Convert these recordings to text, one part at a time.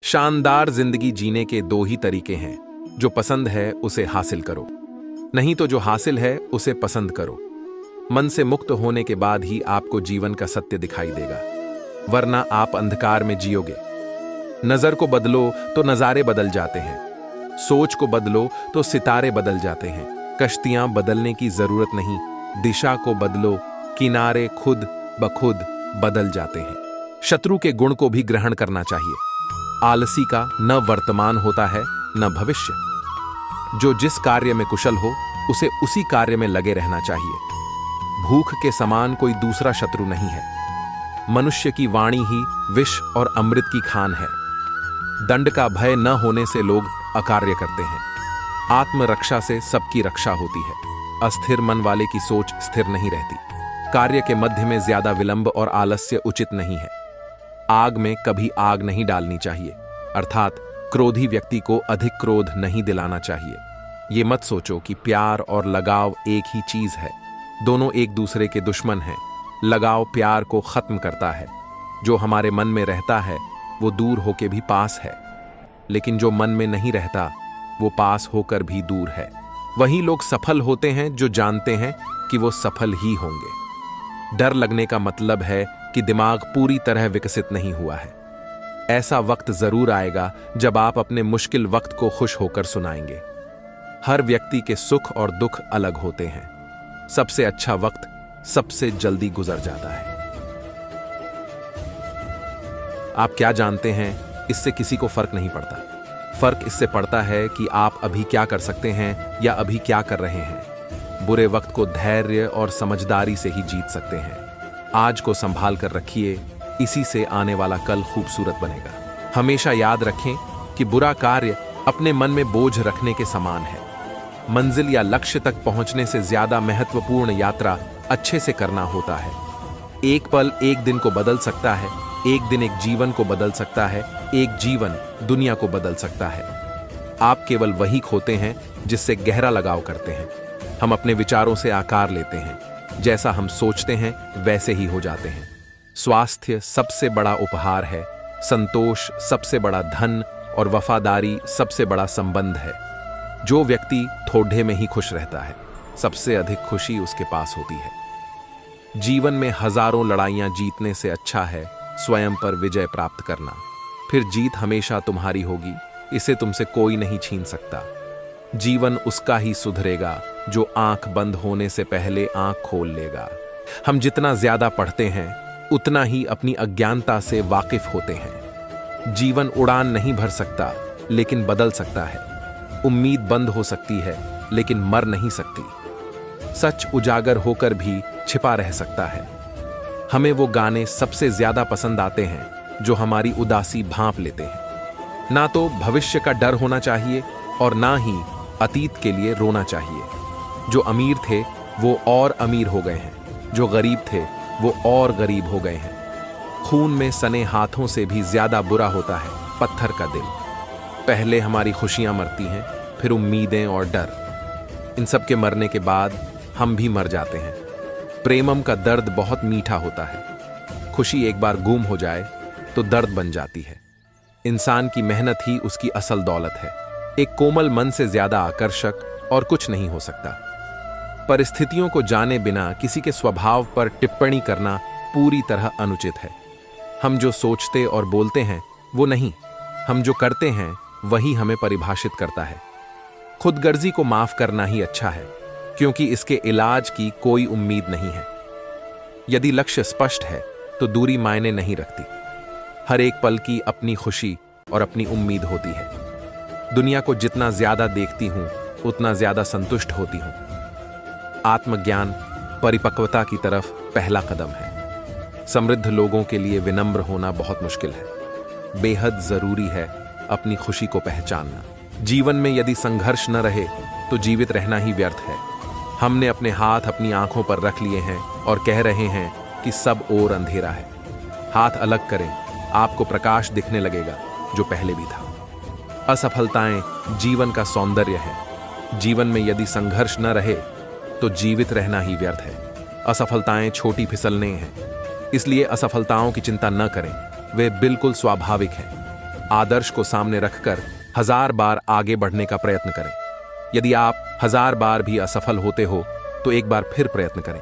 शानदार जिंदगी जीने के दो ही तरीके हैं, जो पसंद है उसे हासिल करो, नहीं तो जो हासिल है उसे पसंद करो। मन से मुक्त होने के बाद ही आपको जीवन का सत्य दिखाई देगा, वरना आप अंधकार में जियोगे। नजर को बदलो तो नजारे बदल जाते हैं, सोच को बदलो तो सितारे बदल जाते हैं। कश्तियां बदलने की जरूरत नहीं, दिशा को बदलो, किनारे खुद ब खुद बदल जाते हैं। शत्रु के गुण को भी ग्रहण करना चाहिए। आलसी का न वर्तमान होता है न भविष्य। जो जिस कार्य में कुशल हो उसे उसी कार्य में लगे रहना चाहिए। भूख के समान कोई दूसरा शत्रु नहीं है। मनुष्य की वाणी ही विष और अमृत की खान है। दंड का भय न होने से लोग अकार्य करते हैं। आत्मरक्षा से सबकी रक्षा होती है। अस्थिर मन वाले की सोच स्थिर नहीं रहती। कार्य के मध्य में ज्यादा विलंब और आलस्य उचित नहीं है। आग में कभी आग नहीं डालनी चाहिए, अर्थात क्रोधी व्यक्ति को अधिक क्रोध नहीं दिलाना चाहिए। ये मत सोचो कि प्यार और लगाव एक ही चीज है। दोनों एक दूसरे के दुश्मन हैं। लगाव प्यार को खत्म करता है। जो हमारे मन में रहता है वो दूर होकर भी पास है, लेकिन जो मन में नहीं रहता वो पास होकर भी दूर है। वही लोग सफल होते हैं जो जानते हैं कि वो सफल ही होंगे। डर लगने का मतलब है कि दिमाग पूरी तरह विकसित नहीं हुआ है। ऐसा वक्त जरूर आएगा जब आप अपने मुश्किल वक्त को खुश होकर सुनाएंगे। हर व्यक्ति के सुख और दुख अलग होते हैं। सबसे अच्छा वक्त सबसे जल्दी गुजर जाता है। आप क्या जानते हैं, इससे किसी को फर्क नहीं पड़ता। फर्क इससे पड़ता है कि आप अभी क्या कर सकते हैं या अभी क्या कर रहे हैं। बुरे वक्त को धैर्य और समझदारी से ही जीत सकते हैं। आज को संभाल कर रखिए, इसी से आने वाला कल खूबसूरत बनेगा। हमेशा याद रखें कि बुरा कार्य अपने मन में बोझ रखने के समान है। मंजिल या लक्ष्य तक पहुंचने से ज्यादा महत्वपूर्ण यात्रा अच्छे से करना होता है। एक पल एक दिन को बदल सकता है, एक दिन एक जीवन को बदल सकता है, एक जीवन दुनिया को बदल सकता है। आप केवल वही खोते हैं जिससे गहरा लगाव करते हैं। हम अपने विचारों से आकार लेते हैं। जैसा हम सोचते हैं वैसे ही हो जाते हैं। स्वास्थ्य सबसे बड़ा उपहार है, संतोष सबसे बड़ा धन और वफादारी सबसे बड़ा संबंध है। जो व्यक्ति थोड़े में ही खुश रहता है, सबसे अधिक खुशी उसके पास होती है। जीवन में हजारों लड़ाइयां जीतने से अच्छा है स्वयं पर विजय प्राप्त करना। फिर जीत हमेशा तुम्हारी होगी, इसे तुमसे कोई नहीं छीन सकता। जीवन उसका ही सुधरेगा जो आंख बंद होने से पहले आंख खोल लेगा। हम जितना ज्यादा पढ़ते हैं उतना ही अपनी अज्ञानता से वाकिफ होते हैं। जीवन उड़ान नहीं भर सकता, लेकिन बदल सकता है। उम्मीद बंद हो सकती है, लेकिन मर नहीं सकती। सच उजागर होकर भी छिपा रह सकता है। हमें वो गाने सबसे ज्यादा पसंद आते हैं जो हमारी उदासी भांप लेते हैं। ना तो भविष्य का डर होना चाहिए और ना ही अतीत के लिए रोना चाहिए। जो अमीर थे वो और अमीर हो गए हैं, जो गरीब थे वो और गरीब हो गए हैं। खून में सने हाथों से भी ज्यादा बुरा होता है पत्थर का दिल। पहले हमारी खुशियां मरती हैं, फिर उम्मीदें और डर। इन सब के मरने के बाद हम भी मर जाते हैं। प्रेमम का दर्द बहुत मीठा होता है। खुशी एक बार गुम हो जाए तो दर्द बन जाती है। इंसान की मेहनत ही उसकी असल दौलत है। एक कोमल मन से ज्यादा आकर्षक और कुछ नहीं हो सकता। परिस्थितियों को जाने बिना किसी के स्वभाव पर टिप्पणी करना पूरी तरह अनुचित है। हम जो सोचते और बोलते हैं वो नहीं, हम जो करते हैं वही हमें परिभाषित करता है। खुदगर्जी को माफ करना ही अच्छा है, क्योंकि इसके इलाज की कोई उम्मीद नहीं है। यदि लक्ष्य स्पष्ट है तो दूरी मायने नहीं रखती। हर एक पल की अपनी खुशी और अपनी उम्मीद होती है। दुनिया को जितना ज्यादा देखती हूं उतना ज्यादा संतुष्ट होती हूं। आत्मज्ञान परिपक्वता की तरफ पहला कदम है। समृद्ध लोगों के लिए विनम्र होना बहुत मुश्किल है। बेहद जरूरी है अपनी खुशी को पहचानना। जीवन में यदि संघर्ष न रहे तो जीवित रहना ही व्यर्थ है। हमने अपने हाथ अपनी आंखों पर रख लिए हैं और कह रहे हैं कि सब और अंधेरा है। हाथ अलग करें, आपको प्रकाश दिखने लगेगा जो पहले भी था। असफलताएं जीवन का सौंदर्य है। जीवन में यदि संघर्ष न रहे तो जीवित रहना ही व्यर्थ है। असफलताएं छोटी फिसलने हैं, इसलिए असफलताओं की चिंता न करें, वे बिल्कुल स्वाभाविक हैं। आदर्श को सामने रखकर 1000 बार आगे बढ़ने का प्रयत्न करें। यदि आप 1000 बार भी असफल होते हो तो एक बार फिर प्रयत्न करें।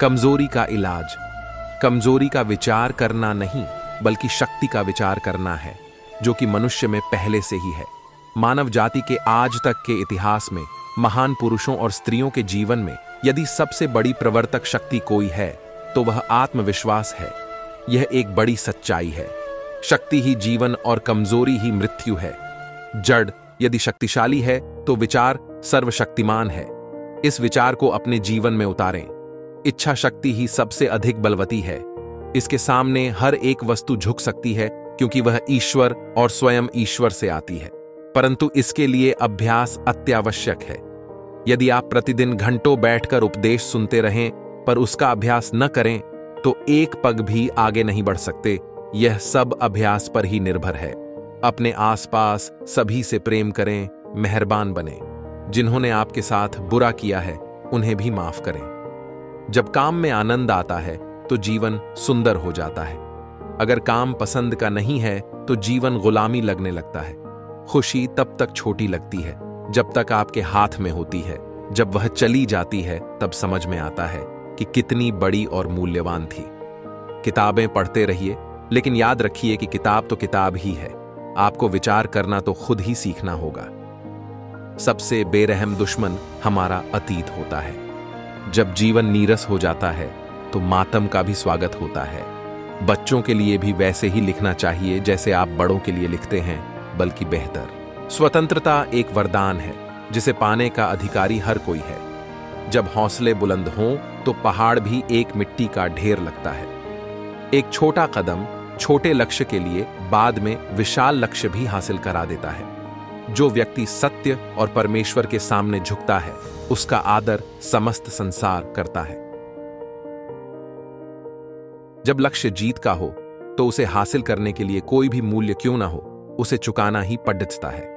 कमजोरी का इलाज। कमजोरी का विचार करना नहीं, बल्कि शक्ति का विचार करना है, जो कि मनुष्य में पहले से ही है। मानव जाति के आज तक के इतिहास में महान पुरुषों और स्त्रियों के जीवन में यदि सबसे बड़ी प्रवर्तक शक्ति कोई है तो वह आत्मविश्वास है। यह एक बड़ी सच्चाई है। शक्ति ही जीवन और कमजोरी ही मृत्यु है। जड़ यदि शक्तिशाली है तो विचार सर्वशक्तिमान है। इस विचार को अपने जीवन में उतारें। इच्छा शक्ति ही सबसे अधिक बलवती है। इसके सामने हर एक वस्तु झुक सकती है क्योंकि वह ईश्वर और स्वयं ईश्वर से आती है, परंतु इसके लिए अभ्यास अत्यावश्यक है। यदि आप प्रतिदिन घंटों बैठकर उपदेश सुनते रहें पर उसका अभ्यास न करें तो एक पग भी आगे नहीं बढ़ सकते। यह सब अभ्यास पर ही निर्भर है। अपने आसपास सभी से प्रेम करें, मेहरबान बने। जिन्होंने आपके साथ बुरा किया है उन्हें भी माफ करें। जब काम में आनंद आता है तो जीवन सुंदर हो जाता है। अगर काम पसंद का नहीं है तो जीवन गुलामी लगने लगता है। खुशी तब तक छोटी लगती है जब तक आपके हाथ में होती है। जब वह चली जाती है तब समझ में आता है कि कितनी बड़ी और मूल्यवान थी। किताबें पढ़ते रहिए, लेकिन याद रखिए कि किताब तो किताब ही है। आपको विचार करना तो खुद ही सीखना होगा। सबसे बेरहम दुश्मन हमारा अतीत होता है। जब जीवन नीरस हो जाता है तो मातम का भी स्वागत होता है। बच्चों के लिए भी वैसे ही लिखना चाहिए जैसे आप बड़ों के लिए लिखते हैं, बल्कि बेहतर। स्वतंत्रता एक वरदान है जिसे पाने का अधिकारी हर कोई है। जब हौसले बुलंद हों तो पहाड़ भी एक मिट्टी का ढेर लगता है। एक छोटा कदम छोटे लक्ष्य के लिए बाद में विशाल लक्ष्य भी हासिल करा देता है। जो व्यक्ति सत्य और परमेश्वर के सामने झुकता है उसका आदर समस्त संसार करता है। जब लक्ष्य जीत का हो तो उसे हासिल करने के लिए कोई भी मूल्य क्यों ना हो, उसे चुकाना ही पड़ता है।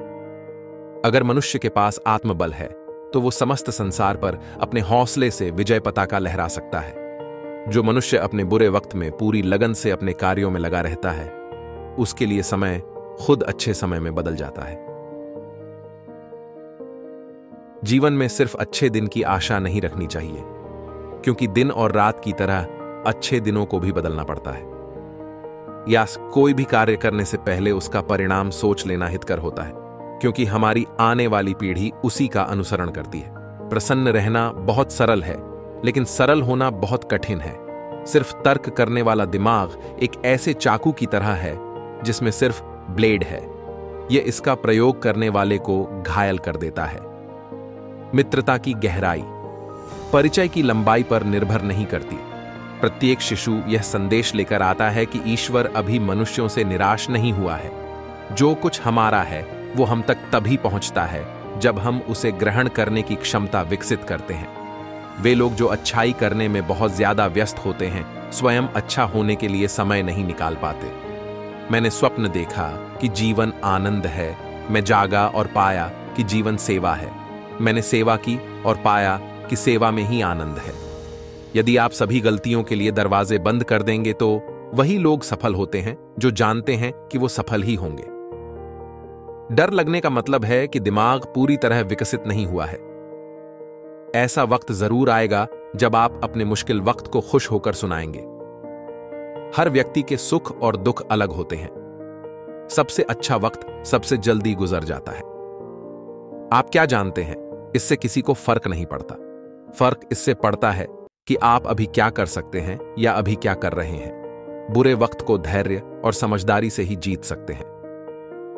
अगर मनुष्य के पास आत्मबल है तो वो समस्त संसार पर अपने हौसले से विजय पताका लहरा सकता है। जो मनुष्य अपने बुरे वक्त में पूरी लगन से अपने कार्यों में लगा रहता है, उसके लिए समय खुद अच्छे समय में बदल जाता है। जीवन में सिर्फ अच्छे दिन की आशा नहीं रखनी चाहिए, क्योंकि दिन और रात की तरह अच्छे दिनों को भी बदलना पड़ता है। या कोई भी कार्य करने से पहले उसका परिणाम सोच लेना हितकर होता है, क्योंकि हमारी आने वाली पीढ़ी उसी का अनुसरण करती है। प्रसन्न रहना बहुत सरल है, लेकिन सरल होना बहुत कठिन है। सिर्फ तर्क करने वाला दिमाग एक ऐसे चाकू की तरह है जिसमें सिर्फ ब्लेड है। यह इसका प्रयोग करने वाले को घायल कर देता है। मित्रता की गहराई परिचय की लंबाई पर निर्भर नहीं करती। प्रत्येक शिशु यह संदेश लेकर आता है कि ईश्वर अभी मनुष्यों से निराश नहीं हुआ है। जो कुछ हमारा है वो हम तक तभी पहुंचता है जब हम उसे ग्रहण करने की क्षमता विकसित करते हैं। वे लोग जो अच्छाई करने में बहुत ज्यादा व्यस्त होते हैं, स्वयं अच्छा होने के लिए समय नहीं निकाल पाते। मैंने स्वप्न देखा कि जीवन आनंद है। मैं जागा और पाया कि जीवन सेवा है। मैंने सेवा की और पाया कि सेवा में ही आनंद है। यदि आप सभी गलतियों के लिए दरवाजे बंद कर देंगे तो वही लोग सफल होते हैं जो जानते हैं कि वो सफल ही होंगे। डर लगने का मतलब है कि दिमाग पूरी तरह विकसित नहीं हुआ है। ऐसा वक्त जरूर आएगा जब आप अपने मुश्किल वक्त को खुश होकर सुनाएंगे। हर व्यक्ति के सुख और दुख अलग होते हैं। सबसे अच्छा वक्त सबसे जल्दी गुजर जाता है। आप क्या जानते हैं, इससे किसी को फर्क नहीं पड़ता। फर्क इससे पड़ता है कि आप अभी क्या कर सकते हैं या अभी क्या कर रहे हैं। बुरे वक्त को धैर्य और समझदारी से ही जीत सकते हैं।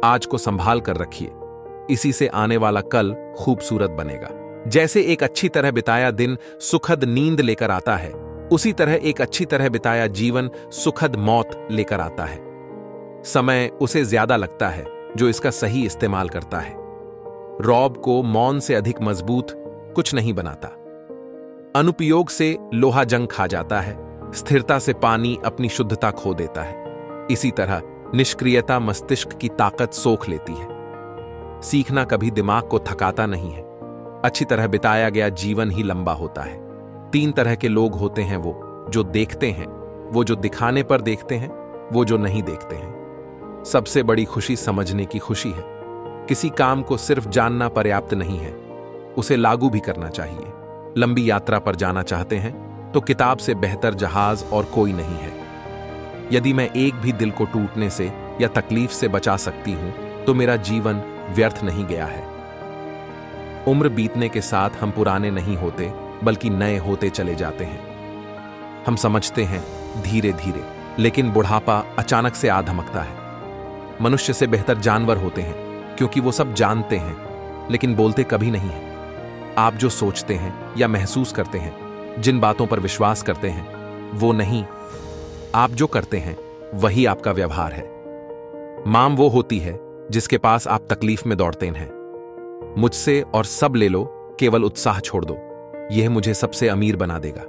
आज को संभाल कर रखिए, इसी से आने वाला कल खूबसूरत बनेगा। जैसे एक अच्छी तरह बिताया दिन सुखद नींद लेकर आता है, उसी तरह एक अच्छी तरह बिताया जीवन सुखद मौत लेकर आता है। समय उसे ज्यादा लगता है जो इसका सही इस्तेमाल करता है। रौब को मौन से अधिक मजबूत कुछ नहीं बनाता। अनुपयोग से लोहा जंग खा जाता है। स्थिरता से पानी अपनी शुद्धता खो देता है। इसी तरह निष्क्रियता मस्तिष्क की ताकत सोख लेती है। सीखना कभी दिमाग को थकाता नहीं है। अच्छी तरह बिताया गया जीवन ही लंबा होता है। 3 तरह के लोग होते हैं, वो जो देखते हैं, वो जो दिखाने पर देखते हैं, वो जो नहीं देखते हैं। सबसे बड़ी खुशी समझने की खुशी है। किसी काम को सिर्फ जानना पर्याप्त नहीं है, उसे लागू भी करना चाहिए। लंबी यात्रा पर जाना चाहते हैं तो किताब से बेहतर जहाज और कोई नहीं है। यदि मैं एक भी दिल को टूटने से या तकलीफ से बचा सकती हूं तो मेरा जीवन व्यर्थ नहीं गया है। उम्र बीतने के साथ हम पुराने नहीं होते बल्कि नए होते चले जाते हैं। हम समझते हैं धीरे धीरे, लेकिन बुढ़ापा अचानक से आ धमकता है। मनुष्य से बेहतर जानवर होते हैं क्योंकि वो सब जानते हैं लेकिन बोलते कभी नहीं हैं। आप जो सोचते हैं या महसूस करते हैं, जिन बातों पर विश्वास करते हैं, वो नहीं, आप जो करते हैं वही आपका व्यवहार है। माम वो होती है जिसके पास आप तकलीफ में दौड़ते हैं। मुझसे और सब ले लो, केवल उत्साह छोड़ दो, यह मुझे सबसे अमीर बना देगा।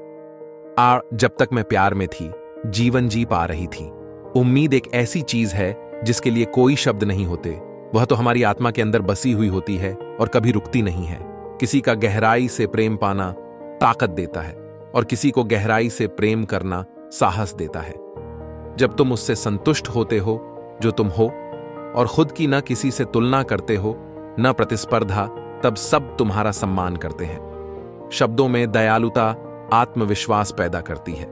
जब तक मैं प्यार में थी, जीवन जी पा रही थी। उम्मीद एक ऐसी चीज है जिसके लिए कोई शब्द नहीं होते। वह तो हमारी आत्मा के अंदर बसी हुई होती है और कभी रुकती नहीं है। किसी का गहराई से प्रेम पाना ताकत देता है और किसी को गहराई से प्रेम करना साहस देता है। जब तुम उससे संतुष्ट होते हो जो तुम हो और खुद की न किसी से तुलना करते हो न प्रतिस्पर्धा, तब सब तुम्हारा सम्मान करते हैं। शब्दों में दयालुता आत्मविश्वास पैदा करती है,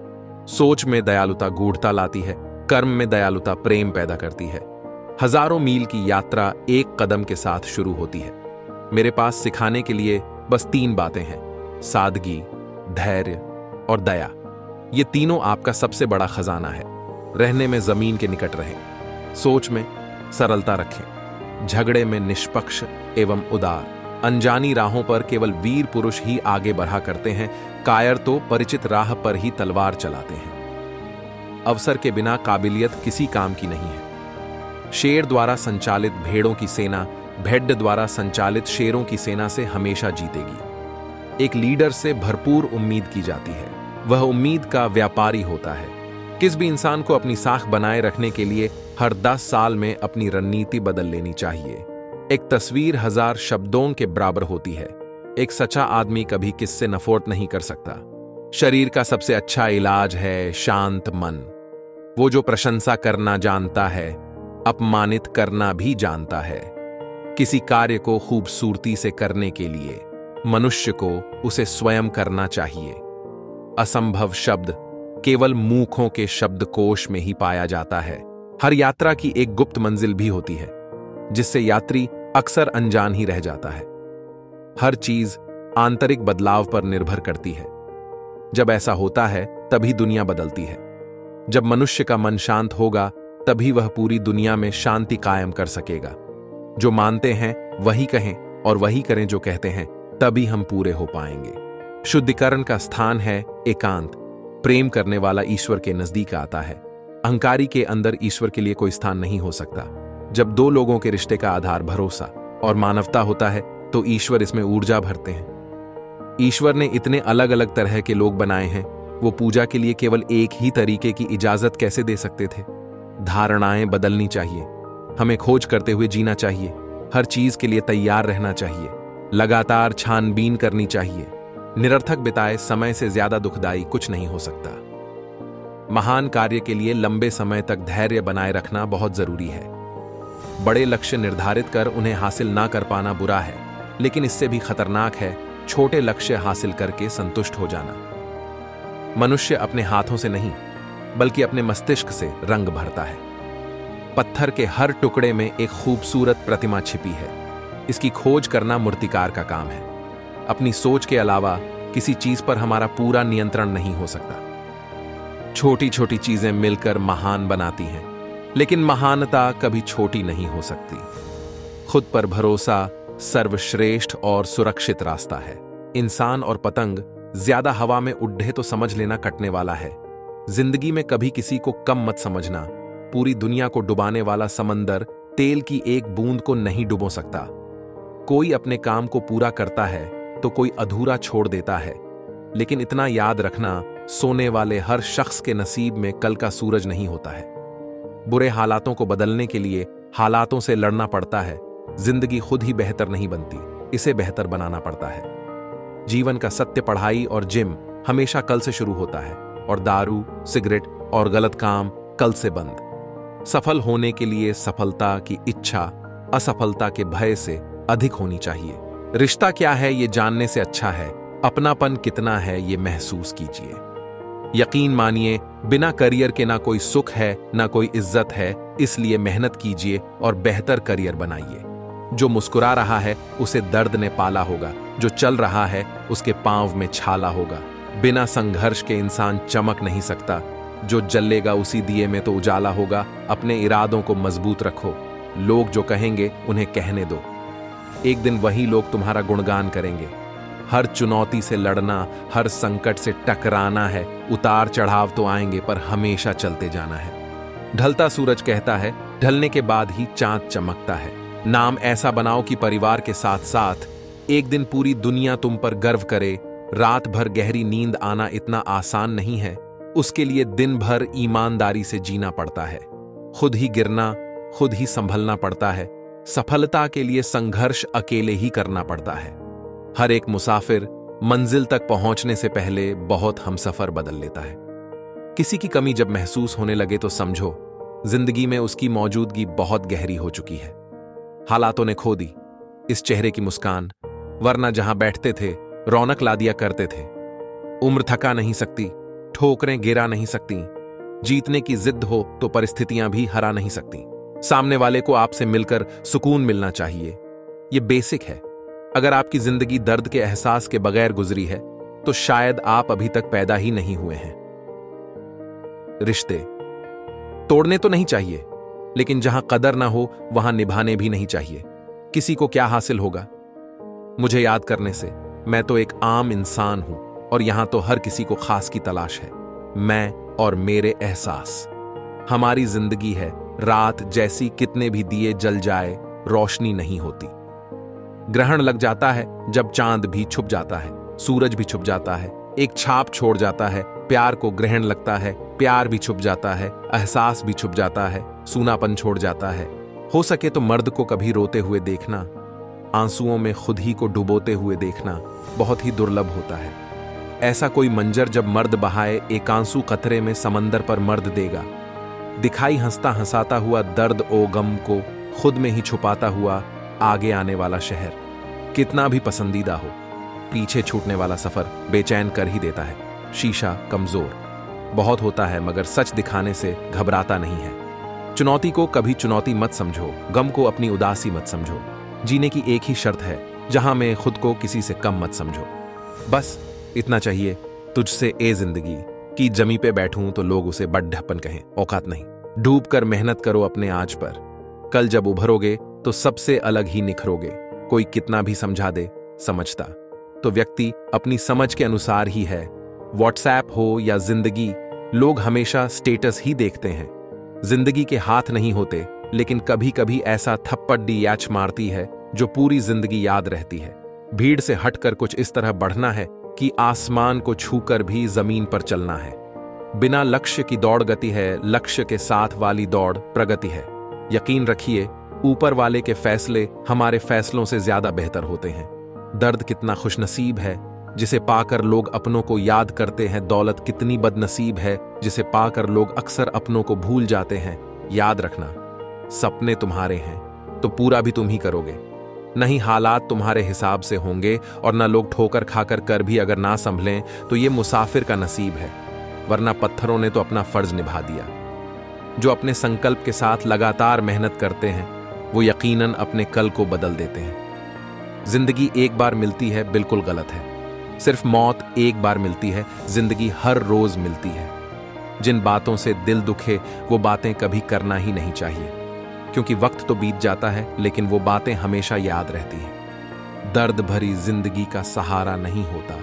सोच में दयालुता गूढ़ता लाती है, कर्म में दयालुता प्रेम पैदा करती है। हजारों मील की यात्रा एक कदम के साथ शुरू होती है। मेरे पास सिखाने के लिए बस 3 बातें हैं: सादगी, धैर्य और दया। ये तीनों आपका सबसे बड़ा खजाना है। रहने में जमीन के निकट रहें, सोच में सरलता रखें, झगड़े में निष्पक्ष एवं उदार। अनजानी राहों पर केवल वीर पुरुष ही आगे बढ़ा करते हैं, कायर तो परिचित राह पर ही तलवार चलाते हैं। अवसर के बिना काबिलियत किसी काम की नहीं है। शेर द्वारा संचालित भेड़ों की सेना भेड़ द्वारा संचालित शेरों की सेना से हमेशा जीतेगी। एक लीडर से भरपूर उम्मीद की जाती है, वह उम्मीद का व्यापारी होता है। किस भी इंसान को अपनी साख बनाए रखने के लिए हर 10 साल में अपनी रणनीति बदल लेनी चाहिए। एक तस्वीर 1000 शब्दों के बराबर होती है। एक सच्चा आदमी कभी किससे नफरत नहीं कर सकता। शरीर का सबसे अच्छा इलाज है शांत मन। वो जो प्रशंसा करना जानता है, अपमानित करना भी जानता है। किसी कार्य को खूबसूरती से करने के लिए मनुष्य को उसे स्वयं करना चाहिए। असंभव शब्द केवल मूर्खों के शब्दकोश में ही पाया जाता है। हर यात्रा की एक गुप्त मंजिल भी होती है जिससे यात्री अक्सर अनजान ही रह जाता है। हर चीज आंतरिक बदलाव पर निर्भर करती है। जब ऐसा होता है तभी दुनिया बदलती है। जब मनुष्य का मन शांत होगा तभी वह पूरी दुनिया में शांति कायम कर सकेगा। जो मानते हैं वही कहें और वही करें जो कहते हैं, तभी हम पूरे हो पाएंगे। शुद्धिकरण का स्थान है एकांत। प्रेम करने वाला ईश्वर के नजदीक आता है। अहंकारी के अंदर ईश्वर के लिए कोई स्थान नहीं हो सकता। जब 2 लोगों के रिश्ते का आधार भरोसा और मानवता होता है तो ईश्वर इसमें ऊर्जा भरते हैं। ईश्वर ने इतने अलग अलग तरह के लोग बनाए हैं, वो पूजा के लिए केवल एक ही तरीके की इजाजत कैसे दे सकते थे? धारणाएं बदलनी चाहिए। हमें खोज करते हुए जीना चाहिए। हर चीज के लिए तैयार रहना चाहिए। लगातार छानबीन करनी चाहिए। निरर्थक बिताए समय से ज्यादा दुखदाई कुछ नहीं हो सकता। महान कार्य के लिए लंबे समय तक धैर्य बनाए रखना बहुत जरूरी है। बड़े लक्ष्य निर्धारित कर उन्हें हासिल ना कर पाना बुरा है, लेकिन इससे भी खतरनाक है छोटे लक्ष्य हासिल करके संतुष्ट हो जाना। मनुष्य अपने हाथों से नहीं बल्कि अपने मस्तिष्क से रंग भरता है। पत्थर के हर टुकड़े में एक खूबसूरत प्रतिमा छिपी है। इसकी खोज करना मूर्तिकार का काम है। अपनी सोच के अलावा किसी चीज पर हमारा पूरा नियंत्रण नहीं हो सकता। छोटी छोटी चीजें मिलकर महान बनाती हैं, लेकिन महानता कभी छोटी नहीं हो सकती। खुद पर भरोसा सर्वश्रेष्ठ और सुरक्षित रास्ता है। इंसान और पतंग ज्यादा हवा में उड़े तो समझ लेना कटने वाला है। जिंदगी में कभी किसी को कम मत समझना। पूरी दुनिया को डुबाने वाला समंदर तेल की एक बूंद को नहीं डुबो सकता। कोई अपने काम को पूरा करता है तो कोई अधूरा छोड़ देता है, लेकिन इतना याद रखना, सोने वाले हर शख्स के नसीब में कल का सूरज नहीं होता है। बुरे हालातों को बदलने के लिए हालातों से लड़ना पड़ता है। जिंदगी खुद ही बेहतर नहीं बनती, इसे बेहतर बनाना पड़ता है। जीवन का सत्य पढ़ाई और जिम हमेशा कल से शुरू होता है, और दारू, सिगरेट और गलत काम कल से बंद। सफल होने के लिए सफलता की इच्छा असफलता के भय से अधिक होनी चाहिए। रिश्ता क्या है ये जानने से अच्छा है अपनापन कितना है ये महसूस कीजिए। यकीन मानिए, बिना करियर के ना कोई सुख है ना कोई इज्जत है, इसलिए मेहनत कीजिए और बेहतर करियर बनाइए। जो मुस्कुरा रहा है उसे दर्द ने पाला होगा, जो चल रहा है उसके पांव में छाला होगा। बिना संघर्ष के इंसान चमक नहीं सकता, जो जलेगा उसी दिए में तो उजाला होगा। अपने इरादों को मजबूत रखो, लोग जो कहेंगे उन्हें कहने दो, एक दिन वही लोग तुम्हारा गुणगान करेंगे। हर चुनौती से लड़ना, हर संकट से टकराना है। उतार चढ़ाव तो आएंगे पर हमेशा चलते जाना है। ढलता सूरज कहता है ढलने के बाद ही चांद चमकता है। नाम ऐसा बनाओ कि परिवार के साथ साथ एक दिन पूरी दुनिया तुम पर गर्व करे। रात भर गहरी नींद आना इतना आसान नहीं है, उसके लिए दिन भर ईमानदारी से जीना पड़ता है। खुद ही गिरना, खुद ही संभलना पड़ता है। सफलता के लिए संघर्ष अकेले ही करना पड़ता है। हर एक मुसाफिर मंजिल तक पहुंचने से पहले बहुत हमसफर बदल लेता है। किसी की कमी जब महसूस होने लगे तो समझो जिंदगी में उसकी मौजूदगी बहुत गहरी हो चुकी है। हालातों ने खो दी इस चेहरे की मुस्कान, वरना जहां बैठते थे रौनक ला दिया करते थे। उम्र थका नहीं सकती, ठोकरें गिरा नहीं सकती। जीतने की जिद हो तो परिस्थितियां भी हरा नहीं सकती। सामने वाले को आपसे मिलकर सुकून मिलना चाहिए, यह बेसिक है। अगर आपकी जिंदगी दर्द के एहसास के बगैर गुजरी है तो शायद आप अभी तक पैदा ही नहीं हुए हैं। रिश्ते तोड़ने तो नहीं चाहिए, लेकिन जहां कदर ना हो वहां निभाने भी नहीं चाहिए। किसी को क्या हासिल होगा मुझे याद करने से? मैं तो एक आम इंसान हूं और यहां तो हर किसी को खास की तलाश है। मैं और मेरे एहसास। हमारी जिंदगी है रात जैसी, कितने भी दिए जल जाए रोशनी नहीं होती। ग्रहण लग जाता है जब चांद भी छुप जाता है, सूरज भी छुप जाता है, एक छाप छोड़ जाता है। प्यार को ग्रहण लगता है, प्यार भी छुप जाता है, एहसास भी छुप जाता है, सूनापन छोड़ जाता है। हो सके तो मर्द को कभी रोते हुए देखना, आंसुओं में खुद ही को डुबोते हुए देखना बहुत ही दुर्लभ होता है। ऐसा कोई मंजर जब मर्द बहाए एक आंसू कतरे में समंदर पर मर्द देगा। दिखाई हंसता हंसाता हुआ दर्द ओ गम को खुद में ही छुपाता हुआ आगे आने वाला शहर कितना भी पसंदीदा हो, पीछे छूटने वाला सफर बेचैन कर ही देता है। शीशा कमजोर बहुत होता है मगर सच दिखाने से घबराता नहीं है। चुनौती को कभी चुनौती मत समझो, गम को अपनी उदासी मत समझो। जीने की एक ही शर्त है जहां में खुद को किसी से कम मत समझो। बस इतना चाहिए तुझसे ए जिंदगी कि जमी पे बैठूं तो लोग उसे बड्ढप्पन कहें, औकात नहीं। डूब कर मेहनत करो अपने आज पर, कल जब उभरोगे तो सबसे अलग ही निखरोगे। कोई कितना भी समझा दे समझता तो व्यक्ति अपनी समझ के अनुसार ही है। व्हाट्सएप हो या जिंदगी, लोग हमेशा स्टेटस ही देखते हैं। जिंदगी के हाथ नहीं होते, लेकिन कभी कभी ऐसा थप्पड़ डी याच मारती है जो पूरी जिंदगी याद रहती है। भीड़ से हटकर कुछ इस तरह बढ़ना है कि आसमान को छूकर भी जमीन पर चलना है। बिना लक्ष्य की दौड़ गति है, लक्ष्य के साथ वाली दौड़ प्रगति है। यकीन रखिए ऊपर वाले के फैसले हमारे फैसलों से ज्यादा बेहतर होते हैं। दर्द कितना खुशनसीब है जिसे पाकर लोग अपनों को याद करते हैं। दौलत कितनी बदनसीब है जिसे पाकर लोग अक्सर अपनों को भूल जाते हैं। याद रखना, सपने तुम्हारे हैं तो पूरा भी तुम ही करोगे। नहीं हालात तुम्हारे हिसाब से होंगे और ना लोग ठोकर खाकर कर भी अगर ना संभलें तो ये मुसाफिर का नसीब है, वरना पत्थरों ने तो अपना फर्ज निभा दिया। जो अपने संकल्प के साथ लगातार मेहनत करते हैं वो यकीनन अपने कल को बदल देते हैं। जिंदगी एक बार मिलती है बिल्कुल गलत है। सिर्फ मौत एक बार मिलती है, जिंदगी हर रोज मिलती है। जिन बातों से दिल दुखे वो बातें कभी करना ही नहीं चाहिए, क्योंकि वक्त तो बीत जाता है लेकिन वो बातें हमेशा याद रहती हैं। दर्द भरी जिंदगी का सहारा नहीं होता,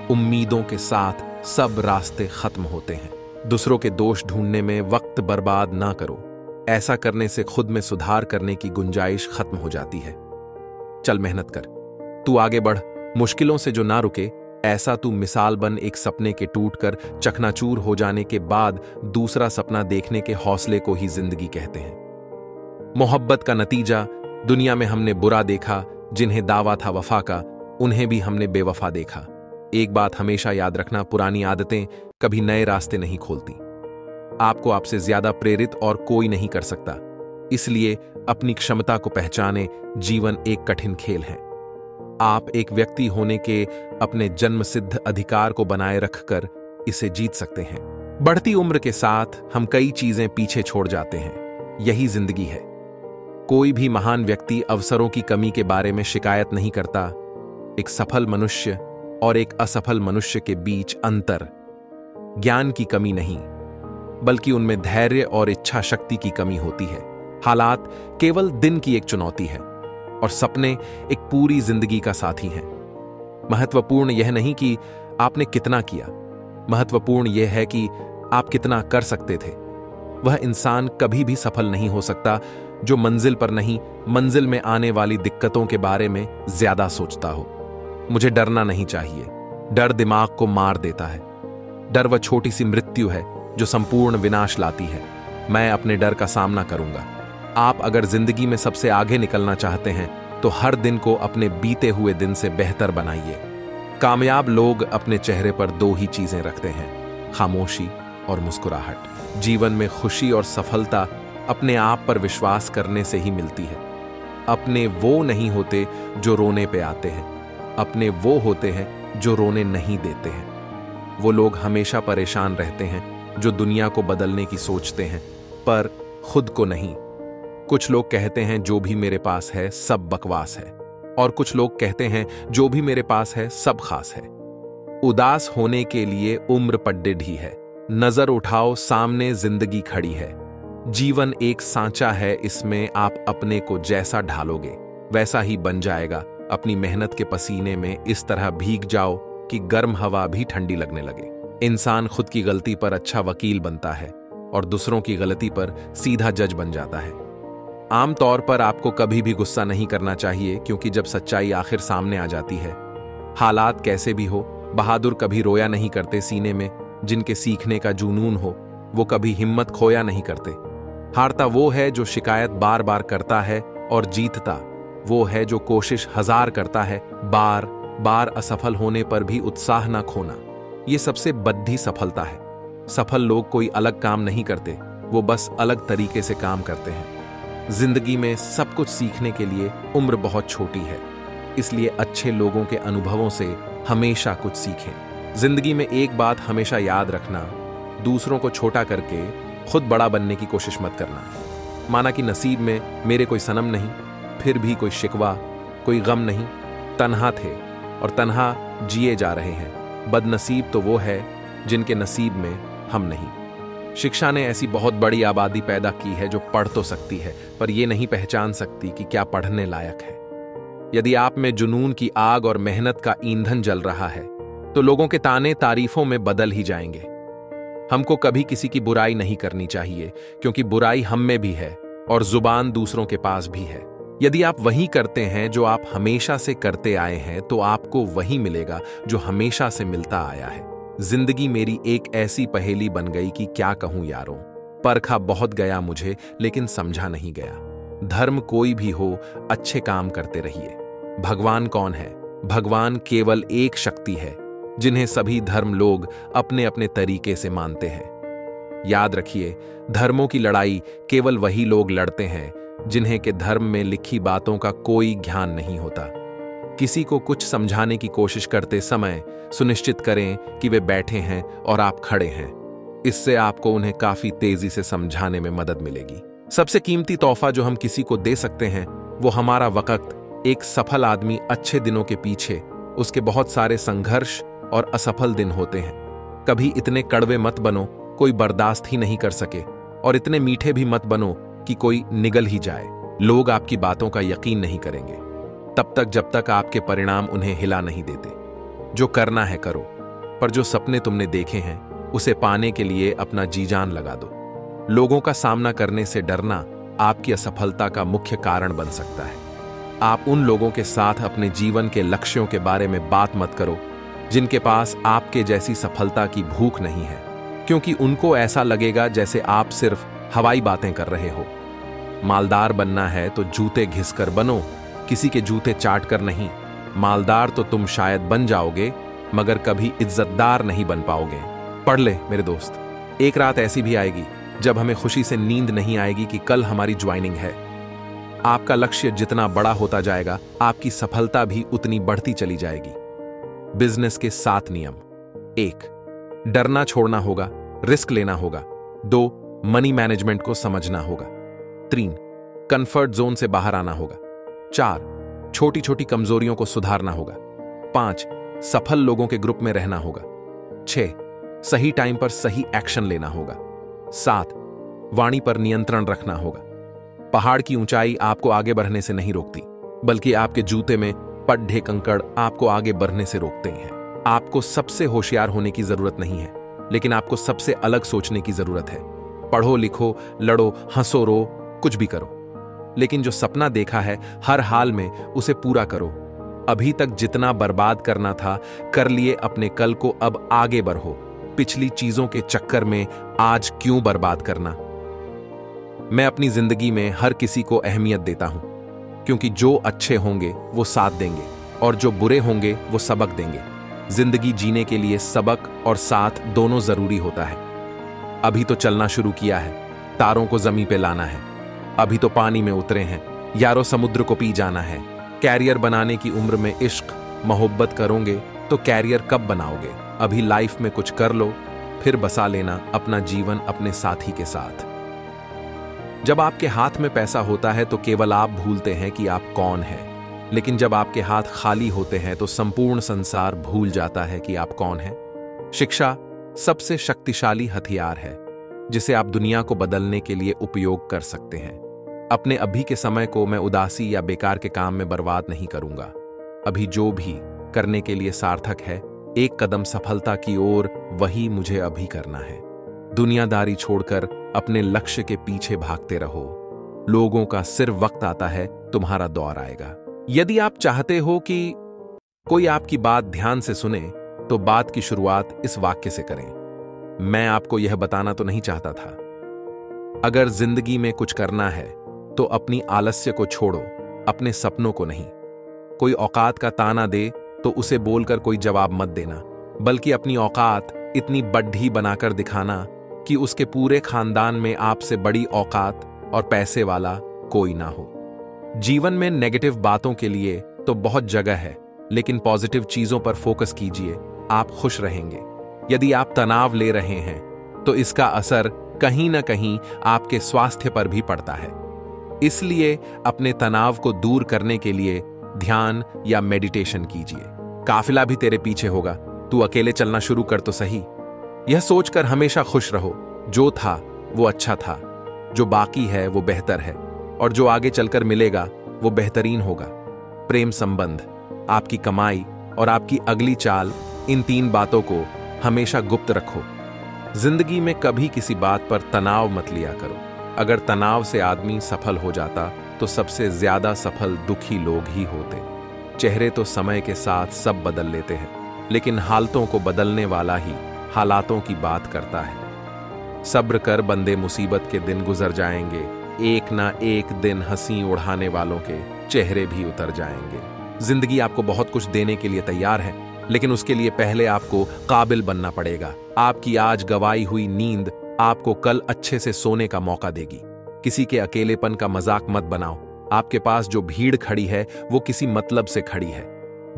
उम्मीदों के साथ सब रास्ते खत्म होते हैं। दूसरों के दोष ढूंढने में वक्त बर्बाद ना करो, ऐसा करने से खुद में सुधार करने की गुंजाइश खत्म हो जाती है। चल मेहनत कर, तू आगे बढ़, मुश्किलों से जो ना रुके ऐसा तू मिसाल बन। एक सपने के टूटकर चकनाचूर हो जाने के बाद दूसरा सपना देखने के हौसले को ही जिंदगी कहते हैं। मोहब्बत का नतीजा दुनिया में हमने बुरा देखा, जिन्हें दावा था वफा का उन्हें भी हमने बेवफा देखा। एक बात हमेशा याद रखना, पुरानी आदतें कभी नए रास्ते नहीं खोलती। आपको आपसे ज्यादा प्रेरित और कोई नहीं कर सकता। इसलिए अपनी क्षमता को पहचाने। जीवन एक कठिन खेल है। आप एक व्यक्ति होने के अपने जन्मसिद्ध अधिकार को बनाए रखकर इसे जीत सकते हैं। बढ़ती उम्र के साथ हम कई चीजें पीछे छोड़ जाते हैं। यही जिंदगी है। कोई भी महान व्यक्ति अवसरों की कमी के बारे में शिकायत नहीं करता। एक सफल मनुष्य और एक असफल मनुष्य के बीच अंतर ज्ञान की कमी नहीं, बल्कि उनमें धैर्य और इच्छा शक्ति की कमी होती है। हालात केवल दिन की एक चुनौती है और सपने एक पूरी जिंदगी का साथी हैं। महत्वपूर्ण यह नहीं कि आपने कितना किया, महत्वपूर्ण यह है कि आप कितना कर सकते थे। वह इंसान कभी भी सफल नहीं हो सकता जो मंजिल पर नहीं, मंजिल में आने वाली दिक्कतों के बारे में ज्यादा सोचता हो। मुझे डरना नहीं चाहिए। डर दिमाग को मार देता है। डर वह छोटी सी मृत्यु है जो संपूर्ण विनाश लाती है। मैं अपने डर का सामना करूंगा। आप अगर जिंदगी में सबसे आगे निकलना चाहते हैं तो हर दिन को अपने बीते हुए दिन से बेहतर बनाइए। कामयाब लोग अपने चेहरे पर दो ही चीजें रखते हैं, खामोशी और मुस्कुराहट। जीवन में खुशी और सफलता अपने आप पर विश्वास करने से ही मिलती है। अपने वो नहीं होते जो रोने पे आते हैं, अपने वो होते हैं जो रोने नहीं देते हैं। वो लोग हमेशा परेशान रहते हैं जो दुनिया को बदलने की सोचते हैं पर खुद को नहीं। कुछ लोग कहते हैं जो भी मेरे पास है सब बकवास है, और कुछ लोग कहते हैं जो भी मेरे पास है सब खास है। उदास होने के लिए उम्र पड्डे ढी है। नजर उठाओ, सामने जिंदगी खड़ी है। जीवन एक सांचा है, इसमें आप अपने को जैसा ढालोगे वैसा ही बन जाएगा। अपनी मेहनत के पसीने में इस तरह भीग जाओ कि गर्म हवा भी ठंडी लगने लगे। इंसान खुद की गलती पर अच्छा वकील बनता है और दूसरों की गलती पर सीधा जज बन जाता है। आमतौर पर आपको कभी भी गुस्सा नहीं करना चाहिए, क्योंकि जब सच्चाई आखिर सामने आ जाती है, हालात कैसे भी हो, बहादुर कभी रोया नहीं करते सीने में। जिनके सीखने का जुनून हो वो कभी हिम्मत खोया नहीं करते। हारता वो है जो शिकायत बार बार करता है, और जीतता वो है जो कोशिश हजार करता है, बार बार असफल होने पर भी उत्साह ना खोना। ये सबसे बद्धी सफलता है। सफल लोग कोई अलग काम नहीं करते, वो बस अलग तरीके से काम करते हैं। जिंदगी में सब कुछ सीखने के लिए उम्र बहुत छोटी है, इसलिए अच्छे लोगों के अनुभवों से हमेशा कुछ सीखें। जिंदगी में एक बात हमेशा याद रखना, दूसरों को छोटा करके खुद बड़ा बनने की कोशिश मत करना। माना कि नसीब में मेरे कोई सनम नहीं, फिर भी कोई शिकवा, कोई गम नहीं। तन्हा थे और तन्हा जिए जा रहे हैं। बदनसीब तो वो है जिनके नसीब में हम नहीं। शिक्षा ने ऐसी बहुत बड़ी आबादी पैदा की है जो पढ़ तो सकती है, पर यह नहीं पहचान सकती कि क्या पढ़ने लायक है। यदि आप में जुनून की आग और मेहनत का ईंधन जल रहा है तो लोगों के ताने तारीफों में बदल ही जाएंगे। हमको कभी किसी की बुराई नहीं करनी चाहिए, क्योंकि बुराई हम में भी है और जुबान दूसरों के पास भी है। यदि आप वही करते हैं जो आप हमेशा से करते आए हैं तो आपको वही मिलेगा जो हमेशा से मिलता आया है। जिंदगी मेरी एक ऐसी पहेली बन गई कि क्या कहूं यारों। परखा बहुत गया मुझे, लेकिन समझा नहीं गया। धर्म कोई भी हो, अच्छे काम करते रहिए। भगवान कौन है? भगवान केवल एक शक्ति है जिन्हें सभी धर्म लोग अपने अपने तरीके से मानते हैं। याद रखिए, धर्मों की लड़ाई केवल वही लोग लड़ते हैं जिन्हें के धर्म में लिखी बातों का कोई ज्ञान नहीं होता। किसी को कुछ समझाने की कोशिश करते समय सुनिश्चित करें कि वे बैठे हैं और आप खड़े हैं। इससे आपको उन्हें काफी तेजी से समझाने में मदद मिलेगी। सबसे कीमती तोहफा जो हम किसी को दे सकते हैं वो हमारा वक्त। एक सफल आदमी अच्छे दिनों के पीछे उसके बहुत सारे संघर्ष और असफल दिन होते हैं। कभी इतने कड़वे मत बनो कोई बर्दाश्त ही नहीं कर सके, और इतने मीठे भी मत बनो कि कोई निगल ही जाए। लोग आपकी बातों का यकीन नहीं करेंगे तब तक जब तक आपके परिणाम उन्हें हिला नहीं देते। जो करना है करो, पर जो सपने तुमने देखे हैं उसे पाने के लिए अपना जी जान लगा दो। लोगों का सामना करने से डरना आपकी असफलता का मुख्य कारण बन सकता है। आप उन लोगों के साथ अपने जीवन के लक्ष्यों के बारे में बात मत करो जिनके पास आपके जैसी सफलता की भूख नहीं है, क्योंकि उनको ऐसा लगेगा जैसे आप सिर्फ हवाई बातें कर रहे हो। मालदार बनना है तो जूते घिसकर बनो, किसी के जूते चाट कर नहीं। मालदार तो तुम शायद बन जाओगे, मगर कभी इज्जतदार नहीं बन पाओगे। पढ़ ले मेरे दोस्त, एक रात ऐसी भी आएगी जब हमें खुशी से नींद नहीं आएगी कि कल हमारी ज्वाइनिंग है। आपका लक्ष्य जितना बड़ा होता जाएगा, आपकी सफलता भी उतनी बढ़ती चली जाएगी। बिजनेस के 7 नियम। 1. डरना छोड़ना होगा, रिस्क लेना होगा। 2. मनी मैनेजमेंट को समझना होगा। 3. कंफर्ट जोन से बाहर आना होगा। 4. छोटी छोटी कमजोरियों को सुधारना होगा। 5. सफल लोगों के ग्रुप में रहना होगा। 6. सही टाइम पर सही एक्शन लेना होगा। 7. वाणी पर नियंत्रण रखना होगा। पहाड़ की ऊंचाई आपको आगे बढ़ने से नहीं रोकती, बल्कि आपके जूते में पड्ढे कंकड़ आपको आगे बढ़ने से रोकते हैं। आपको सबसे होशियार होने की जरूरत नहीं है, लेकिन आपको सबसे अलग सोचने की जरूरत है। पढ़ो, लिखो, लड़ो, हंसो, रो, कुछ भी करो, लेकिन जो सपना देखा है हर हाल में उसे पूरा करो। अभी तक जितना बर्बाद करना था कर लिए अपने कल को, अब आगे बढ़ो। पिछली चीजों के चक्कर में आज क्यों बर्बाद करना। मैं अपनी जिंदगी में हर किसी को अहमियत देता हूं, क्योंकि जो अच्छे होंगे वो साथ देंगे और जो बुरे होंगे वो सबक देंगे। जिंदगी जीने के लिए सबक और साथ दोनों जरूरी होता है। अभी तो चलना शुरू किया है, तारों को जमीन पे लाना है। अभी तो पानी में उतरे हैं, यारो समुद्र को पी जाना है। कैरियर बनाने की उम्र में इश्क मोहब्बत करोगे तो कैरियर कब बनाओगे। अभी लाइफ में कुछ कर लो, फिर बसा लेना अपना जीवन अपने साथी के साथ। जब आपके हाथ में पैसा होता है तो केवल आप भूलते हैं कि आप कौन हैं, लेकिन जब आपके हाथ खाली होते हैं तो संपूर्ण संसार भूल जाता है कि आप कौन हैं। शिक्षा सबसे शक्तिशाली हथियार है जिसे आप दुनिया को बदलने के लिए उपयोग कर सकते हैं। अपने अभी के समय को मैं उदासी या बेकार के काम में बर्बाद नहीं करूंगा। अभी जो भी करने के लिए सार्थक है, एक कदम सफलता की ओर, वही मुझे अभी करना है। दुनियादारी छोड़कर अपने लक्ष्य के पीछे भागते रहो। लोगों का सिर्फ वक्त आता है, तुम्हारा दौर आएगा। यदि आप चाहते हो कि कोई आपकी बात ध्यान से सुने, तो बात की शुरुआत इस वाक्य से करें। मैं आपको यह बताना तो नहीं चाहता था। अगर जिंदगी में कुछ करना है तो अपनी आलस्य को छोड़ो, अपने सपनों को नहीं। कोई औकात का ताना दे तो उसे बोलकर कोई जवाब मत देना, बल्कि अपनी औकात इतनी बड्ढी बनाकर दिखाना कि उसके पूरे खानदान में आपसे बड़ी औकात और पैसे वाला कोई ना हो। जीवन में नेगेटिव बातों के लिए तो बहुत जगह है, लेकिन पॉजिटिव चीजों पर फोकस कीजिए, आप खुश रहेंगे। यदि आप तनाव ले रहे हैं तो इसका असर कहीं ना कहीं आपके स्वास्थ्य पर भी पड़ता है। इसलिए अपने तनाव को दूर करने के लिए ध्यान या मेडिटेशन कीजिए। काफिला भी तेरे पीछे होगा, तू अकेले चलना शुरू कर तो सही। यह सोचकर हमेशा खुश रहो, जो था वो अच्छा था, जो बाकी है वो बेहतर है, और जो आगे चलकर मिलेगा वो बेहतरीन होगा। प्रेम संबंध, आपकी कमाई और आपकी अगली चाल, इन 3 बातों को हमेशा गुप्त रखो। जिंदगी में कभी किसी बात पर तनाव मत लिया करो। अगर तनाव से आदमी सफल हो जाता तो सबसे ज्यादा सफल दुखी लोग ही होते। चेहरे तो समय के साथ सब बदल लेते हैं, लेकिन हालतों को बदलने वाला ही हालातों की बात करता है। सब्र कर बंदे, मुसीबत के दिन गुजर जाएंगे। एक ना एक दिन हंसी उड़ाने वालों के चेहरे भी उतर जाएंगे। जिंदगी आपको बहुत कुछ देने के लिए तैयार है, लेकिन उसके लिए पहले आपको काबिल बनना पड़ेगा। आपकी आज गवाई हुई नींद आपको कल अच्छे से सोने का मौका देगी। किसी के अकेलेपन का मजाक मत बनाओ। आपके पास जो भीड़ खड़ी है वो किसी मतलब से खड़ी है।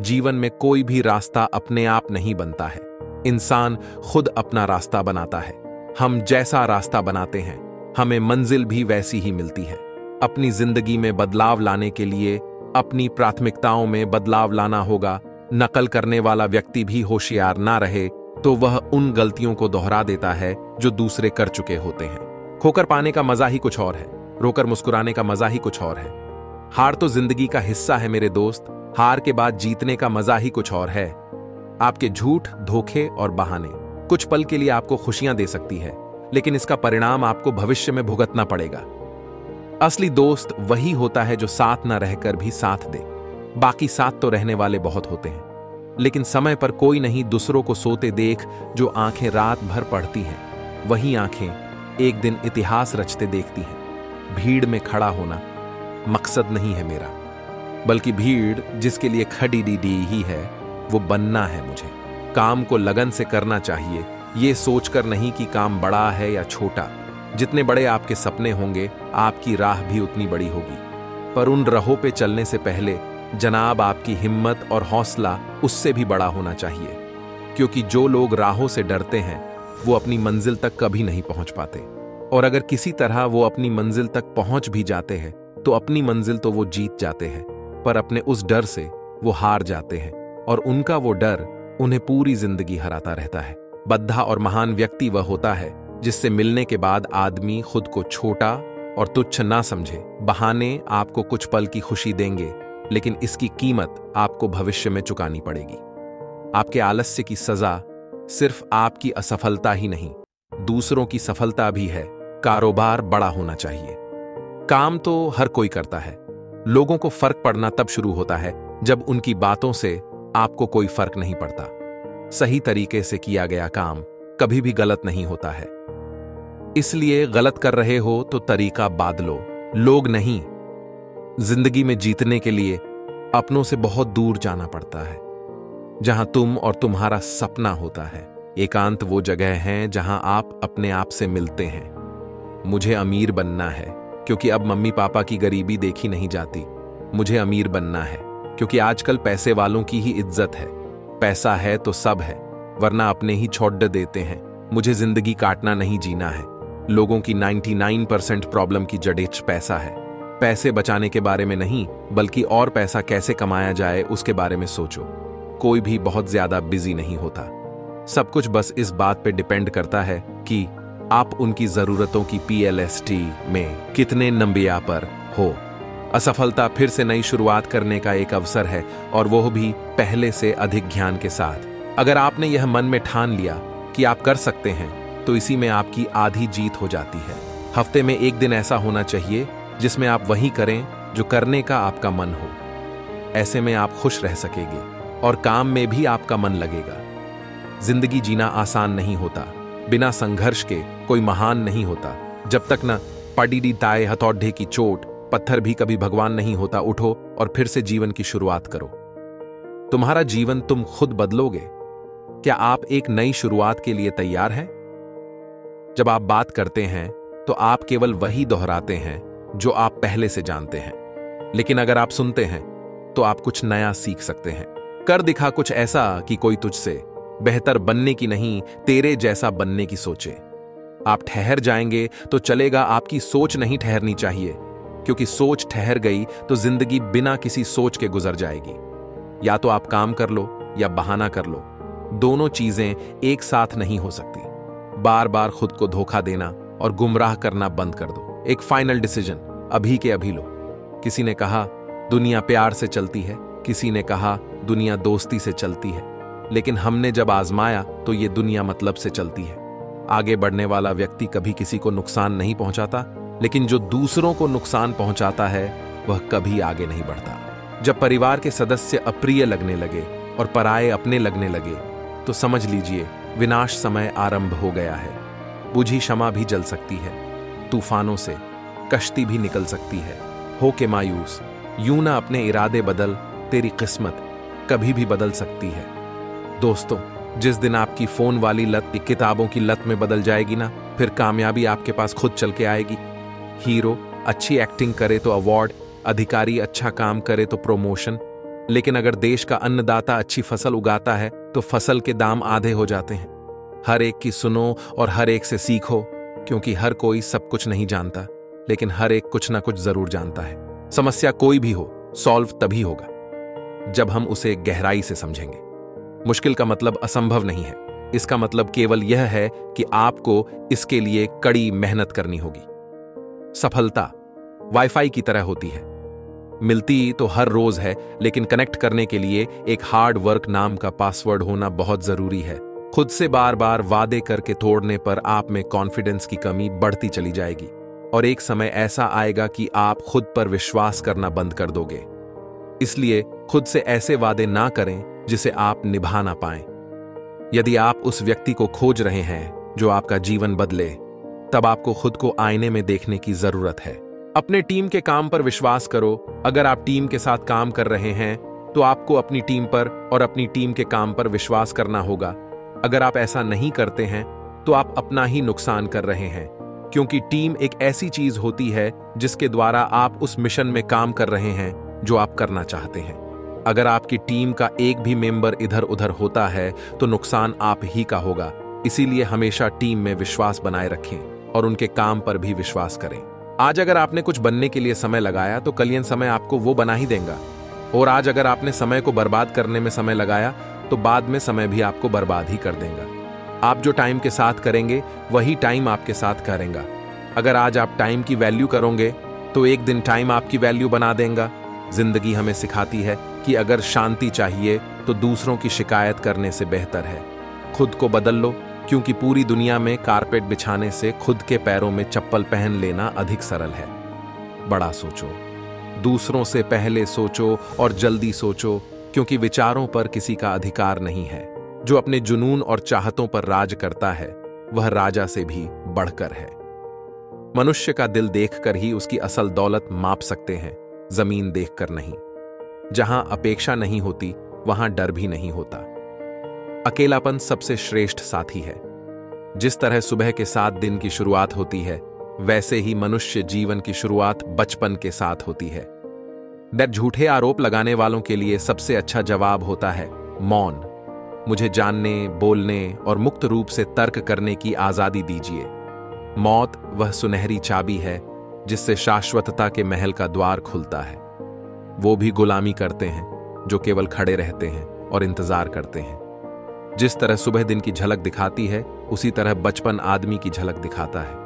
जीवन में कोई भी रास्ता अपने आप नहीं बनता है, इंसान खुद अपना रास्ता बनाता है। हम जैसा रास्ता बनाते हैं, हमें मंजिल भी वैसी ही मिलती है। अपनी जिंदगी में बदलाव लाने के लिए अपनी प्राथमिकताओं में बदलाव लाना होगा। नकल करने वाला व्यक्ति भी होशियार ना रहे तो वह उन गलतियों को दोहरा देता है जो दूसरे कर चुके होते हैं। खोकर पाने का मजा ही कुछ और है, रोकर मुस्कुराने का मजा ही कुछ और है। हार तो जिंदगी का हिस्सा है मेरे दोस्त, हार के बाद जीतने का मजा ही कुछ और है। आपके झूठ, धोखे और बहाने कुछ पल के लिए आपको खुशियां दे सकती है, लेकिन इसका परिणाम आपको भविष्य में भुगतना पड़ेगा। असली दोस्त वही होता है जो साथ न रहकर भी साथ दे। बाकी साथ तो रहने वाले बहुत होते हैं, लेकिन समय पर कोई नहीं दूसरों को सोते देख जो आंखें रात भर पढ़ती हैं, वही आंखें एक दिन इतिहास रचते देखती हैं। भीड़ में खड़ा होना मकसद नहीं है मेरा, बल्कि भीड़ जिसके लिए खड़ी डी ही है वो बनना है मुझे। काम को लगन से करना चाहिए, ये सोचकर नहीं कि काम बड़ा है या छोटा। जितने बड़े आपके सपने होंगे, आपकी राह भी उतनी बड़ी होगी। पर उन राहों पे चलने से पहले जनाब आपकी हिम्मत और हौसला उससे भी बड़ा होना चाहिए, क्योंकि जो लोग राहों से डरते हैं वो अपनी मंजिल तक कभी नहीं पहुंच पाते। और अगर किसी तरह वो अपनी मंजिल तक पहुंच भी जाते हैं तो अपनी मंजिल तो वो जीत जाते हैं, पर अपने उस डर से वो हार जाते हैं और उनका वो डर उन्हें पूरी जिंदगी हराता रहता है। बद्धा और महान व्यक्ति वह होता है जिससे मिलने के बाद आदमी खुद को छोटा और तुच्छ ना समझे। बहाने आपको कुछ पल की खुशी देंगे, लेकिन इसकी कीमत आपको भविष्य में चुकानी पड़ेगी। आपके आलस्य की सजा सिर्फ आपकी असफलता ही नहीं, दूसरों की सफलता भी है। कारोबार बड़ा होना चाहिए। काम तो हर कोई करता है। लोगों को फर्क पड़ना तब शुरू होता है जब उनकी बातों से आपको कोई फर्क नहीं पड़ता। सही तरीके से किया गया काम कभी भी गलत नहीं होता है। इसलिए गलत कर रहे हो तो तरीका बदलो, लोग नहीं। जिंदगी में जीतने के लिए अपनों से बहुत दूर जाना पड़ता है, जहां तुम और तुम्हारा सपना होता है। एकांत वो जगह है जहां आप अपने आप से मिलते हैं। मुझे अमीर बनना है क्योंकि अब मम्मी पापा की गरीबी देखी नहीं जाती। मुझे अमीर बनना है क्योंकि आजकल पैसे वालों की ही इज्जत है। पैसा है तो सब है, वरना अपने ही छोड़ देते हैं। मुझे जिंदगी काटना नहीं, जीना है। लोगों की 99% प्रॉब्लम की जड़ पैसा है। पैसे बचाने के बारे में नहीं, बल्कि और पैसा कैसे कमाया जाए उसके बारे में सोचो। कोई भी बहुत ज्यादा बिजी नहीं होता। सब कुछ बस इस बात पे डिपेंड करता है कि आप उनकी जरूरतों की PLST में कितने नंबिया पर हो। असफलता फिर से नई शुरुआत करने का एक अवसर है, और वह भी पहले से अधिक ज्ञान के साथ। अगर आपने यह मन में ठान लिया कि आप कर सकते हैं, तो इसी में आपकी आधी जीत हो जाती है। हफ्ते में एक दिन ऐसा होना चाहिए जिसमें आप वही करें जो करने का आपका मन हो। ऐसे में आप खुश रह सकेंगे और काम में भी आपका मन लगेगा। जिंदगी जीना आसान नहीं होता। बिना संघर्ष के कोई महान नहीं होता। जब तक न पडीडी ताए हथौड़े की चोट, पत्थर भी कभी भगवान नहीं होता। उठो और फिर से जीवन की शुरुआत करो। तुम्हारा जीवन तुम खुद बदलोगे। क्या आप एक नई शुरुआत के लिए तैयार हैं? जब आप बात करते हैं तो आप केवल वही दोहराते हैं जो आप पहले से जानते हैं, लेकिन अगर आप सुनते हैं तो आप कुछ नया सीख सकते हैं। कर दिखा कुछ ऐसा कि कोई तुझसे बेहतर बनने की नहीं, तेरे जैसा बनने की सोचे। आप ठहर जाएंगे तो चलेगा, आपकी सोच नहीं ठहरनी चाहिए, क्योंकि सोच ठहर गई तो जिंदगी बिना किसी सोच के गुजर जाएगी। या तो आप काम कर लो या बहाना कर लो। दोनों चीजें एक साथ नहीं हो सकती। बार बार खुद को धोखा देना और गुमराह करना बंद कर दो। एक फाइनल डिसीजन अभी के अभी लो। किसी ने कहा दुनिया प्यार से चलती है, किसी ने कहा दुनिया दोस्ती से चलती है, लेकिन हमने जब आजमाया तो ये दुनिया मतलब से चलती है। आगे बढ़ने वाला व्यक्ति कभी किसी को नुकसान नहीं पहुंचाता, लेकिन जो दूसरों को नुकसान पहुंचाता है वह कभी आगे नहीं बढ़ता। जब परिवार के सदस्य अप्रिय लगने लगे और पराये अपने लगने लगे, तो समझ लीजिए विनाश समय आरंभ हो गया है। बुझी क्षमा भी जल सकती है, तूफानों से कश्ती भी निकल सकती है। हो के मायूस यूं ना अपने इरादे बदल, तेरी किस्मत कभी भी बदल सकती है। दोस्तों, जिस दिन आपकी फोन वाली लत किताबों की लत में बदल जाएगी ना, फिर कामयाबी आपके पास खुद चल के आएगी। हीरो अच्छी एक्टिंग करे तो अवार्ड, अधिकारी अच्छा काम करे तो प्रमोशन, लेकिन अगर देश का अन्नदाता अच्छी फसल उगाता है तो फसल के दाम आधे हो जाते हैं। हर एक की सुनो और हर एक से सीखो, क्योंकि हर कोई सब कुछ नहीं जानता, लेकिन हर एक कुछ ना कुछ जरूर जानता है। समस्या कोई भी हो, सॉल्व तभी होगा जब हम उसे गहराई से समझेंगे। मुश्किल का मतलब असंभव नहीं है, इसका मतलब केवल यह है कि आपको इसके लिए कड़ी मेहनत करनी होगी। सफलता वाईफाई की तरह होती है, मिलती तो हर रोज है, लेकिन कनेक्ट करने के लिए एक हार्ड वर्क नाम का पासवर्ड होना बहुत जरूरी है। खुद से बार बार वादे करके तोड़ने पर आप में कॉन्फिडेंस की कमी बढ़ती चली जाएगी, और एक समय ऐसा आएगा कि आप खुद पर विश्वास करना बंद कर दोगे। इसलिए खुद से ऐसे वादे ना करें जिसे आप निभा ना पाएं। यदि आप उस व्यक्ति को खोज रहे हैं जो आपका जीवन बदले, तब आपको खुद को आईने में देखने की जरूरत है। अपने टीम के काम पर विश्वास करो। अगर आप टीम के साथ काम कर रहे हैं तो आपको अपनी टीम पर और अपनी टीम के काम पर विश्वास करना होगा। अगर आप ऐसा नहीं करते हैं तो आप अपना ही नुकसान कर रहे हैं, क्योंकि टीम एक ऐसी चीज होती है जिसके द्वारा आप उस मिशन में काम कर रहे हैं जो आप करना चाहते हैं। अगर आपकी टीम का एक भी मेंबर इधर उधर होता है तो नुकसान आप ही का होगा। इसीलिए हमेशा टीम में विश्वास बनाए रखें और उनके काम पर भी विश्वास करें। आज अगर आपने कुछ बनने के लिए समय लगाया तो कलियन समय आपको वो बना ही देगा, और आज अगर आपने समय को बर्बाद करने में समय लगाया तो बाद में समय भी आपको बर्बाद ही कर देगा। आप जो टाइम के साथ करेंगे वही टाइम आपके साथ करेगा। अगर आज आप टाइम की वैल्यू करोगे तो एक दिन टाइम आपकी वैल्यू बना देगा। जिंदगी हमें सिखाती है कि अगर शांति चाहिए तो दूसरों की शिकायत करने से बेहतर है खुद को बदल लो, क्योंकि पूरी दुनिया में कारपेट बिछाने से खुद के पैरों में चप्पल पहन लेना अधिक सरल है। बड़ा सोचो, दूसरों से पहले सोचो और जल्दी सोचो, क्योंकि विचारों पर किसी का अधिकार नहीं है। जो अपने जुनून और चाहतों पर राज करता है वह राजा से भी बढ़कर है। मनुष्य का दिल देखकर ही उसकी असल दौलत माप सकते हैं, जमीन देखकर नहीं। जहां अपेक्षा नहीं होती वहां डर भी नहीं होता। अकेलापन सबसे श्रेष्ठ साथी है। जिस तरह सुबह के साथ दिन की शुरुआत होती है, वैसे ही मनुष्य जीवन की शुरुआत बचपन के साथ होती है। डर झूठे आरोप लगाने वालों के लिए सबसे अच्छा जवाब होता है मौन। मुझे जानने, बोलने और मुक्त रूप से तर्क करने की आजादी दीजिए। मौत वह सुनहरी चाबी है जिससे शाश्वतता के महल का द्वार खुलता है। वो भी गुलामी करते हैं जो केवल खड़े रहते हैं और इंतजार करते हैं। जिस तरह सुबह दिन की झलक दिखाती है, उसी तरह बचपन आदमी की झलक दिखाता है।